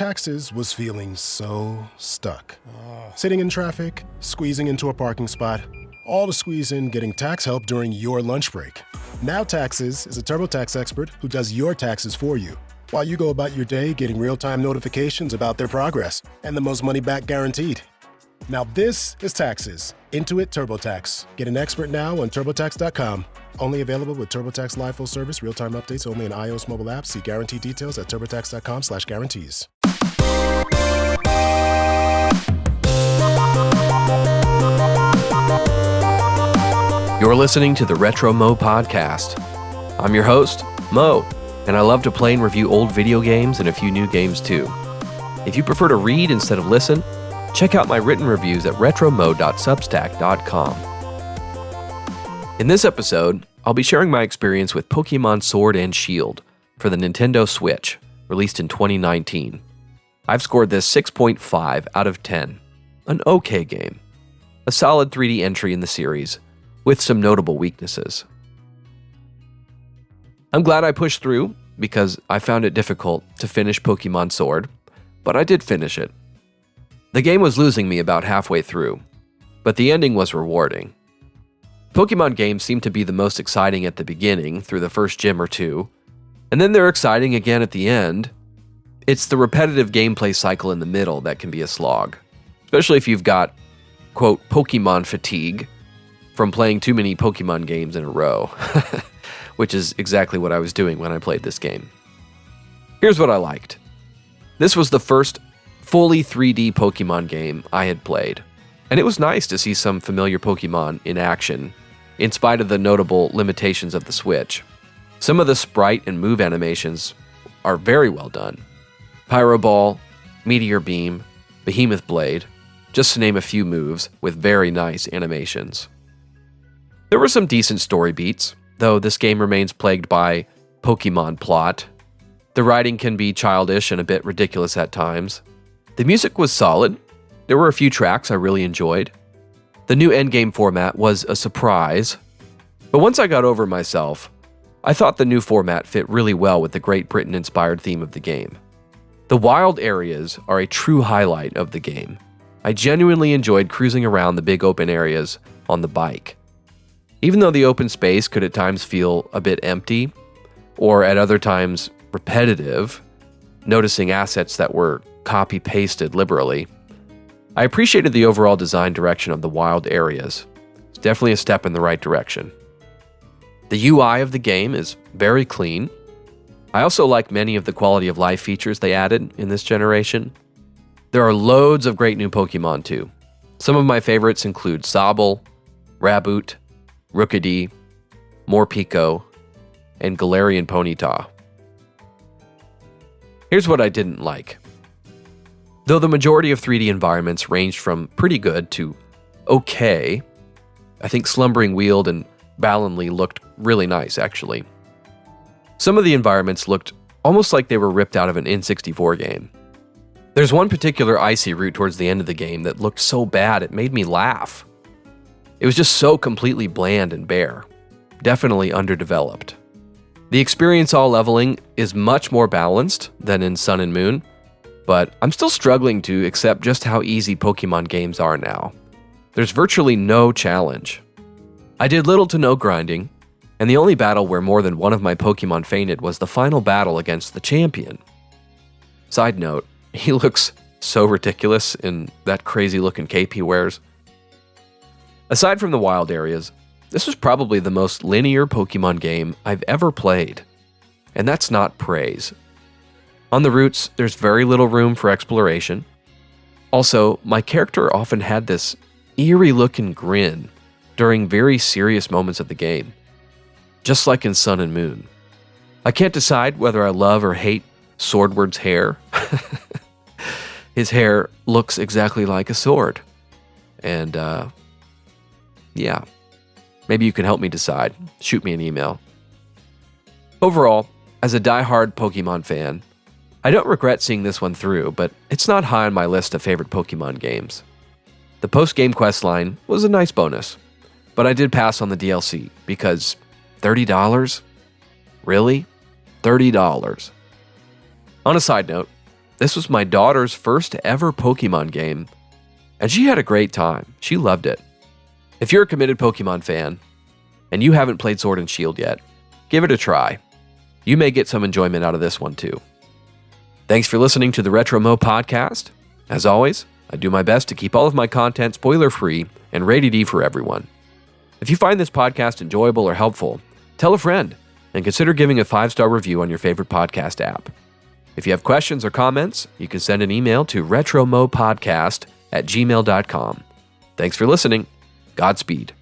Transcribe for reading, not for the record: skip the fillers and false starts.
Taxes was feeling so stuck. Sitting in traffic, squeezing into a parking spot, all to squeeze in getting tax help during your lunch break. Now Taxes is a TurboTax expert who does your taxes for you, while you go about your day getting real-time notifications about their progress and the most money back guaranteed. Now this is Taxes. Intuit TurboTax. Get an expert now on TurboTax.com. Only available with TurboTax Live Full Service, real-time updates only in iOS mobile apps. See guarantee details at TurboTax.com/guarantees. You're listening to the Retro Mo Podcast. I'm your host, Mo, and I love to play and review old video games and a few new games too. If you prefer to read instead of listen, check out my written reviews at retromo.substack.com. In this episode, I'll be sharing my experience with Pokémon Sword and Shield for the Nintendo Switch, released in 2019. I've scored this 6.5 out of 10. An okay game. A solid 3D entry in the series, with some notable weaknesses. I'm glad I pushed through, because I found it difficult to finish Pokémon Sword, but I did finish it. The game was losing me about halfway through, but the ending was rewarding. Pokémon games seem to be the most exciting at the beginning, through the first gym or two, and then they're exciting again at the end. It's the repetitive gameplay cycle in the middle that can be a slog, especially if you've got, quote, Pokémon fatigue from playing too many Pokémon games in a row, which is exactly what I was doing when I played this game. Here's what I liked. This was the first fully 3D Pokémon game I had played, and it was nice to see some familiar Pokémon in action, in spite of the notable limitations of the Switch. Some of the sprite and move animations are very well done. Pyro Ball, Meteor Beam, Behemoth Blade, just to name a few moves with very nice animations. There were some decent story beats, though this game remains plagued by Pokémon plot. The writing can be childish and a bit ridiculous at times. The music was solid. There were a few tracks I really enjoyed. The new endgame format was a surprise, but once I got over myself, I thought the new format fit really well with the Great Britain-inspired theme of the game. The wild areas are a true highlight of the game. I genuinely enjoyed cruising around the big open areas on the bike. Even though the open space could at times feel a bit empty, or at other times repetitive, noticing assets that were copy-pasted liberally, I appreciated the overall design direction of the wild areas. It's definitely a step in the right direction. The UI of the game is very clean. I also like many of the quality of life features they added in this generation. There are loads of great new Pokémon too. Some of my favorites include Sobble, Raboot, Rookidee, Morpeko, and Galarian Ponyta. Here's what I didn't like. Though the majority of 3D environments ranged from pretty good to okay, I think Slumbering Weald and Ballonly looked really nice, actually. Some of the environments looked almost like they were ripped out of an N64 game. There's one particular icy route towards the end of the game that looked so bad it made me laugh. It was just so completely bland and bare. Definitely underdeveloped. The experience all leveling is much more balanced than in Sun and Moon, but I'm still struggling to accept just how easy Pokémon games are now. There's virtually no challenge. I did little to no grinding, and the only battle where more than one of my Pokémon fainted was the final battle against the champion. Side note, he looks so ridiculous in that crazy looking cape he wears. Aside from the wild areas, this was probably the most linear Pokémon game I've ever played, and that's not praise. On the routes, there's very little room for exploration. Also, my character often had this eerie-looking grin during very serious moments of the game, just like in Sun and Moon. I can't decide whether I love or hate Swordward's hair. His hair looks exactly like a sword. And, yeah. Maybe you can help me decide. Shoot me an email. Overall, as a die-hard Pokemon fan, I don't regret seeing this one through, but it's not high on my list of favorite Pokemon games. The post-game questline was a nice bonus, but I did pass on the DLC because $30? Really? $30. On a side note, This was my daughter's first ever Pokemon game, and she had a great time. She loved it. If you're a committed Pokemon fan, and you haven't played Sword and Shield yet, give it a try. You may get some enjoyment out of this one too. Thanks for listening to the Retro Mo podcast. As always, I do my best to keep all of my content spoiler-free and rated E for everyone. If you find this podcast enjoyable or helpful, tell a friend and consider giving a 5-star review on your favorite podcast app. If you have questions or comments, you can send an email to retromopodcast@gmail.com. Thanks for listening. Godspeed.